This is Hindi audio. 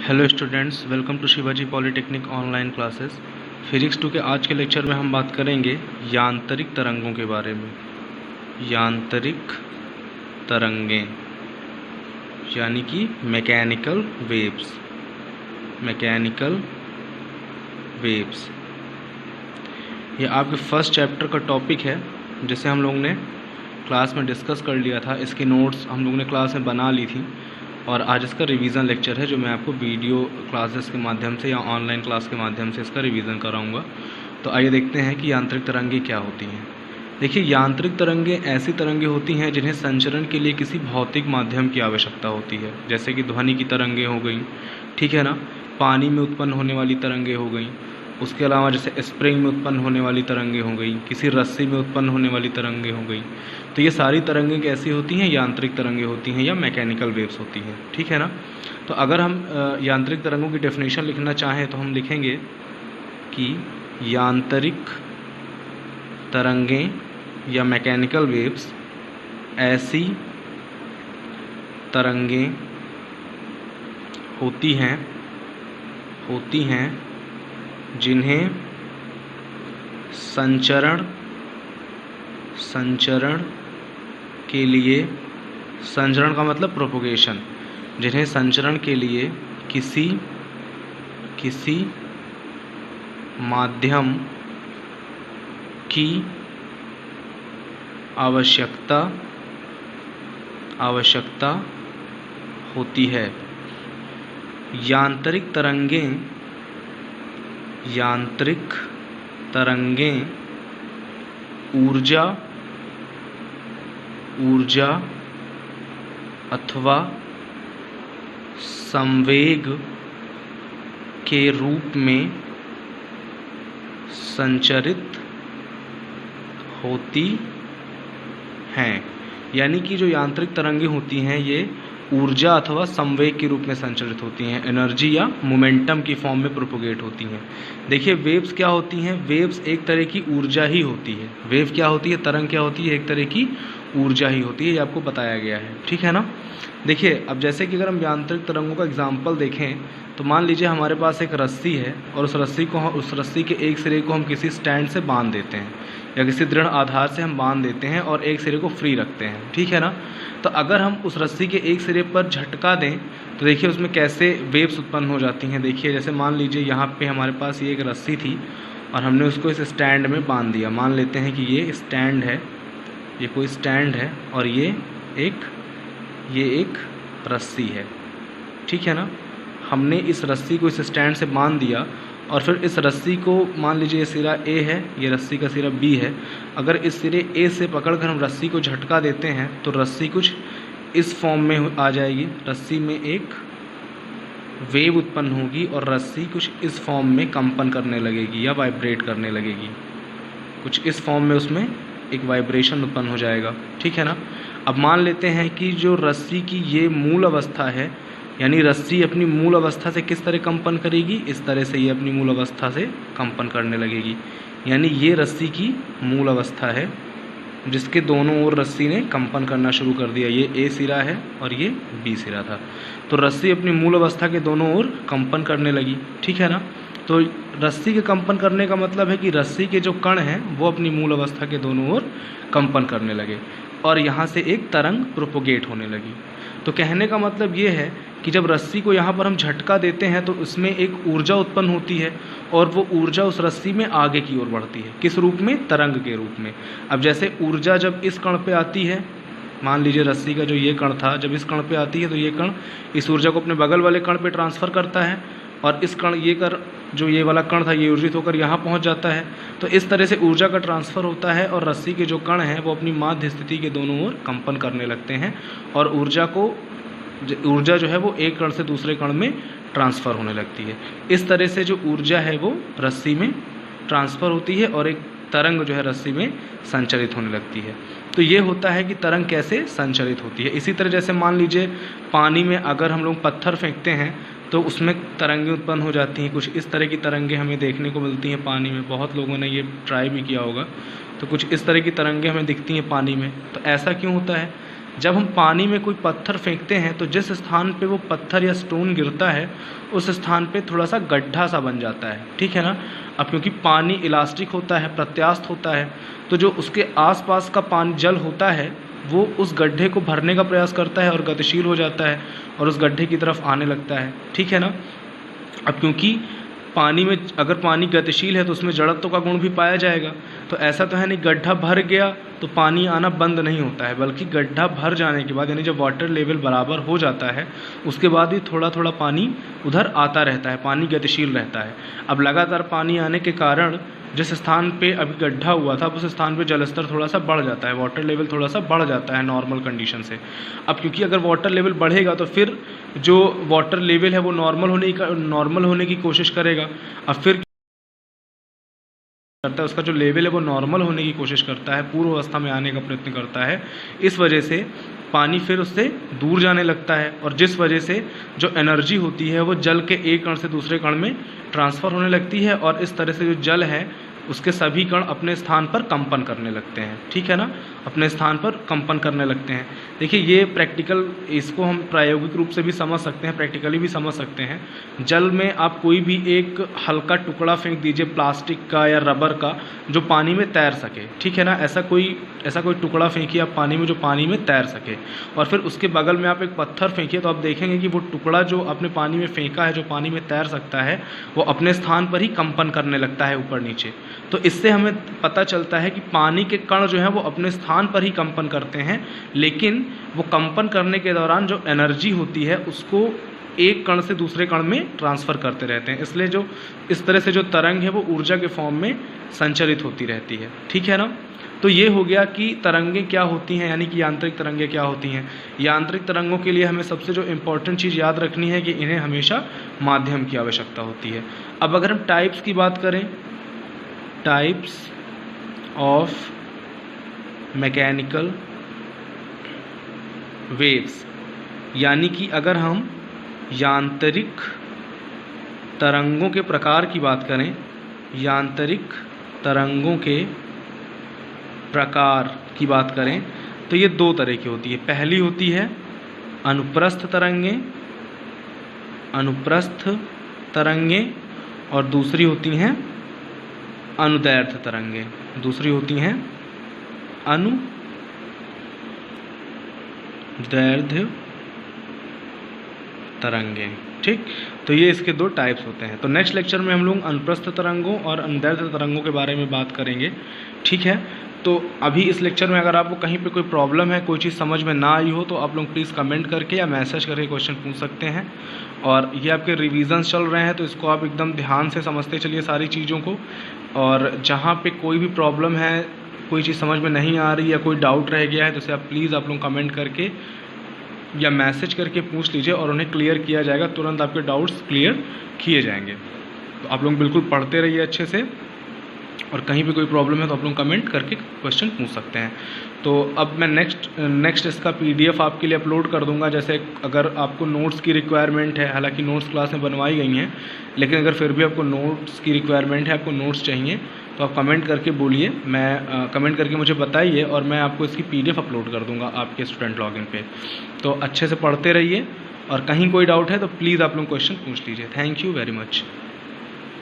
Hello students, welcome to Shivaji polytechnic online classes. Physics 2 के आज के लेक्चर में हम बात करेंगे यांत्रिक तरंगों के बारे में। यांत्रिक तरंगें यानी कि मैकेनिकल वेव्स। मैकेनिकल वेव्स ये आपके फर्स्ट चैप्टर का टॉपिक है, जिसे हम लोग ने क्लास में डिस्कस कर लिया था। इसकी नोट्स हम लोग ने क्लास में बना ली थी और आज इसका रिवीजन लेक्चर है, जो मैं आपको वीडियो क्लासेस के माध्यम से या ऑनलाइन क्लास के माध्यम से इसका रिवीजन कराऊंगा। तो आइए देखते हैं कि यांत्रिक तरंगें क्या होती हैं। देखिए, यांत्रिक तरंगें ऐसी तरंगें होती हैं जिन्हें संचरण के लिए किसी भौतिक माध्यम की आवश्यकता होती है, जैसे कि ध्वनि की तरंगें हो गई, ठीक है ना, पानी में उत्पन्न होने वाली तरंगें हो गई, उसके अलावा जैसे स्प्रिंग में उत्पन्न होने वाली तरंगें हो गई, किसी रस्सी में उत्पन्न होने वाली तरंगें हो गई। तो ये सारी तरंगें कैसी होती हैं? यांत्रिक तरंगें होती हैं या मैकेनिकल वेव्स होती हैं, ठीक है ना। तो अगर हम यांत्रिक तरंगों की डेफिनेशन लिखना चाहें तो हम लिखेंगे कि यांत्रिक तरंगें या मैकेनिकल वेव्स ऐसी तरंगें होती हैं जिन्हें संचरण के लिए, संचरण का मतलब प्रोपोगेशन, जिन्हें संचरण के लिए किसी माध्यम की आवश्यकता होती है। यांत्रिक तरंगें ऊर्जा अथवा संवेग के रूप में संचरित होती हैं। यानी कि जो यांत्रिक तरंगें होती हैं ये ऊर्जा अथवा संवेग के रूप में संचरित होती हैं, एनर्जी या मोमेंटम की फॉर्म में प्रोपोगेट होती हैं। देखिए, वेव्स क्या होती हैं? वेव्स एक तरह की ऊर्जा ही होती है। वेव क्या होती है? तरंग क्या होती है? एक तरह की ऊर्जा ही होती है। ये आपको बताया गया है, ठीक है ना। देखिए, अब जैसे कि अगर हम यांत्रिक तरंगों का एग्जाम्पल देखें तो मान लीजिए हमारे पास एक रस्सी है और उस रस्सी के एक सिरे को हम किसी स्टैंड से बांध देते हैं या किसी दृढ़ आधार से हम बांध देते हैं और एक सिरे को फ्री रखते हैं, ठीक है ना। तो अगर हम उस रस्सी के एक सिरे पर झटका दें तो देखिए उसमें कैसे वेव्स उत्पन्न हो जाती हैं। देखिए, जैसे मान लीजिए यहाँ पे हमारे पास ये एक रस्सी थी और हमने उसको इस स्टैंड में बांध दिया। मान लेते हैं कि ये स्टैंड है, ये कोई स्टैंड है और ये एक रस्सी है, ठीक है ना। हमने इस रस्सी को इस स्टैंड से बांध दिया और फिर इस रस्सी को, मान लीजिए ये सिरा ए है, ये रस्सी का सिरा बी है। अगर इस सिरे ए से पकड़कर हम रस्सी को झटका देते हैं तो रस्सी कुछ इस फॉर्म में आ जाएगी। रस्सी में एक वेव उत्पन्न होगी और रस्सी कुछ इस फॉर्म में कंपन करने लगेगी या वाइब्रेट करने लगेगी। कुछ इस फॉर्म में उसमें एक वाइब्रेशन उत्पन्न हो जाएगा, ठीक है ना। अब मान लेते हैं कि जो रस्सी की ये मूल अवस्था है, यानी रस्सी अपनी मूल अवस्था से किस तरह कंपन करेगी? इस तरह से ये अपनी मूल अवस्था से कंपन करने लगेगी। यानी ये रस्सी की मूल अवस्था है जिसके दोनों ओर रस्सी ने कंपन करना शुरू कर दिया। ये ए सिरा है और ये बी सिरा था। तो रस्सी अपनी मूल अवस्था के दोनों ओर कंपन करने लगी, ठीक है ना। तो रस्सी के कंपन करने का मतलब है कि रस्सी के जो कण हैं वो अपनी मूल अवस्था के दोनों ओर कंपन करने लगे और यहाँ से एक तरंग प्रोपोगेट होने लगी। तो कहने का मतलब ये है कि जब रस्सी को यहाँ पर हम झटका देते हैं तो उसमें एक ऊर्जा उत्पन्न होती है और वो ऊर्जा उस रस्सी में आगे की ओर बढ़ती है। किस रूप में? तरंग के रूप में। अब जैसे ऊर्जा जब इस कण पे आती है, मान लीजिए रस्सी का जो ये कण था, जब इस कण पे आती है तो ये कण इस ऊर्जा को अपने बगल वाले कण पे ट्रांसफ़र करता है और इस कण जो ये वाला कण था ये ऊर्जित होकर यहाँ पहुँच जाता है। तो इस तरह से ऊर्जा का ट्रांसफ़र होता है और रस्सी के जो कण हैं वो अपनी माध्य स्थिति के दोनों ओर कंपन करने लगते हैं और ऊर्जा जो है वो एक कण से दूसरे कण में ट्रांसफ़र होने लगती है। इस तरह से जो ऊर्जा है वो रस्सी में ट्रांसफ़र होती है और एक तरंग जो है रस्सी में संचरित होने लगती है। तो ये होता है कि तरंग कैसे संचरित होती है। इसी तरह जैसे मान लीजिए पानी में अगर हम लोग पत्थर फेंकते हैं तो उसमें तरंगें उत्पन्न हो जाती हैं। कुछ इस तरह की तरंगें हमें देखने को मिलती हैं पानी में। बहुत लोगों ने ये ट्राई भी किया होगा। तो कुछ इस तरह की तरंगें हमें दिखती हैं पानी में। तो ऐसा क्यों होता है? जब हम पानी में कोई पत्थर फेंकते हैं तो जिस स्थान पे वो पत्थर या स्टोन गिरता है उस स्थान पे थोड़ा सा गड्ढा सा बन जाता है, ठीक है ना। अब क्योंकि पानी इलास्टिक होता है, प्रत्यास्थ होता है, तो जो उसके आसपास का पानी जल होता है वो उस गड्ढे को भरने का प्रयास करता है और गतिशील हो जाता है और उस गड्ढे की तरफ आने लगता है, ठीक है ना। अब क्योंकि पानी में अगर पानी गतिशील है तो उसमें जड़त्व का गुण भी पाया जाएगा, तो ऐसा तो है नहीं गड्ढा भर गया तो पानी आना बंद नहीं होता है, बल्कि गड्ढा भर जाने के बाद यानी जब वाटर लेवल बराबर हो जाता है उसके बाद भी थोड़ा थोड़ा पानी उधर आता रहता है, पानी गतिशील रहता है। अब लगातार पानी आने के कारण जिस स्थान पे अभी गड्ढा हुआ था उस स्थान पे जलस्तर थोड़ा सा बढ़ जाता है, वाटर लेवल थोड़ा सा बढ़ जाता है नॉर्मल कंडीशन से। अब क्योंकि अगर वाटर लेवल बढ़ेगा तो फिर जो वाटर लेवल है वो नॉर्मल होने की कोशिश करेगा। अब फिर करता है उसका जो लेवल है वो नॉर्मल होने की कोशिश करता है, पूर्व अवस्था में आने का प्रयत्न करता है। इस वजह से पानी फिर उससे दूर जाने लगता है और जिस वजह से जो एनर्जी होती है वो जल के एक कण से दूसरे कण में ट्रांसफ़र होने लगती है और इस तरह से जो जल है उसके सभी कण अपने स्थान पर कंपन करने लगते हैं, ठीक है ना, अपने स्थान पर कंपन करने लगते हैं। देखिए ये प्रैक्टिकल, इसको हम प्रायोगिक रूप से भी समझ सकते हैं, प्रैक्टिकली भी समझ सकते हैं। जल में आप कोई भी एक हल्का टुकड़ा फेंक दीजिए प्लास्टिक का या रबर का जो पानी में तैर सके, ठीक है ना, ऐसा कोई टुकड़ा फेंकिए आप पानी में जो पानी में तैर सके और फिर उसके बगल में आप एक पत्थर फेंकिए तो आप देखेंगे कि वो टुकड़ा जो आपने पानी में फेंका है जो पानी में तैर सकता है वो अपने स्थान पर ही कंपन करने लगता है ऊपर नीचे। तो इससे हमें पता चलता है कि पानी के कण जो हैं वो अपने स्थान पर ही कंपन करते हैं, लेकिन वो कंपन करने के दौरान जो एनर्जी होती है उसको एक कण से दूसरे कण में ट्रांसफ़र करते रहते हैं। इसलिए जो इस तरह से जो तरंग है वो ऊर्जा के फॉर्म में संचरित होती रहती है, ठीक है ना। तो ये हो गया कि तरंगें क्या होती हैं, यानी कि यांत्रिक तरंगें क्या होती हैं। यांत्रिक तरंगों के लिए हमें सबसे जो इम्पोर्टेंट चीज़ याद रखनी है कि इन्हें हमेशा माध्यम की आवश्यकता होती है। अब अगर हम टाइप्स की बात करें, टाइप्स ऑफ मैकेनिकल वेव्स, यानी कि अगर हम यांत्रिक तरंगों के प्रकार की बात करें, यांत्रिक तरंगों के प्रकार की बात करें तो ये दो तरह की होती है। पहली होती है अनुप्रस्थ तरंगें, अनुप्रस्थ तरंगें, और दूसरी होती हैं अनुदैर्ध्य तरंगें, दूसरी होती हैं अनुदैर्ध्य तरंगें, ठीक। तो ये इसके दो टाइप्स होते हैं। तो नेक्स्ट लेक्चर में हम लोग अनुप्रस्थ तरंगों और अनुदैर्ध्य तरंगों के बारे में बात करेंगे, ठीक है। तो अभी इस लेक्चर में अगर आपको कहीं पे कोई प्रॉब्लम है, कोई चीज़ समझ में ना आई हो तो आप लोग प्लीज़ कमेंट करके या मैसेज करके क्वेश्चन पूछ सकते हैं। और ये आपके रिवीजन्स चल रहे हैं तो इसको आप एकदम ध्यान से समझते चलिए सारी चीज़ों को, और जहाँ पे कोई भी प्रॉब्लम है, कोई चीज़ समझ में नहीं आ रही या कोई डाउट रह गया है तो उसे आप प्लीज़ आप लोग कमेंट करके या मैसेज करके पूछ लीजिए और उन्हें क्लियर किया जाएगा, तुरंत आपके डाउट्स क्लियर किए जाएंगे। तो आप लोग बिल्कुल पढ़ते रहिए अच्छे से, और कहीं भी कोई प्रॉब्लम है तो आप लोग कमेंट करके क्वेश्चन पूछ सकते हैं। तो अब मैं नेक्स्ट इसका PDF आपके लिए अपलोड कर दूंगा। जैसे अगर आपको नोट्स की रिक्वायरमेंट है, हालांकि नोट्स क्लास में बनवाई गई हैं, लेकिन अगर फिर भी आपको नोट्स की रिक्वायरमेंट है, आपको नोट्स चाहिए तो आप कमेंट करके बोलिए, मैं कमेंट करके मुझे बताइए और मैं आपको इसकी PDF अपलोड कर दूँगा आपके स्टूडेंट लॉगिन पे। तो अच्छे से पढ़ते रहिए और कहीं कोई डाउट है तो प्लीज़ आप लोग क्वेश्चन पूछ लीजिए। Thank you very much.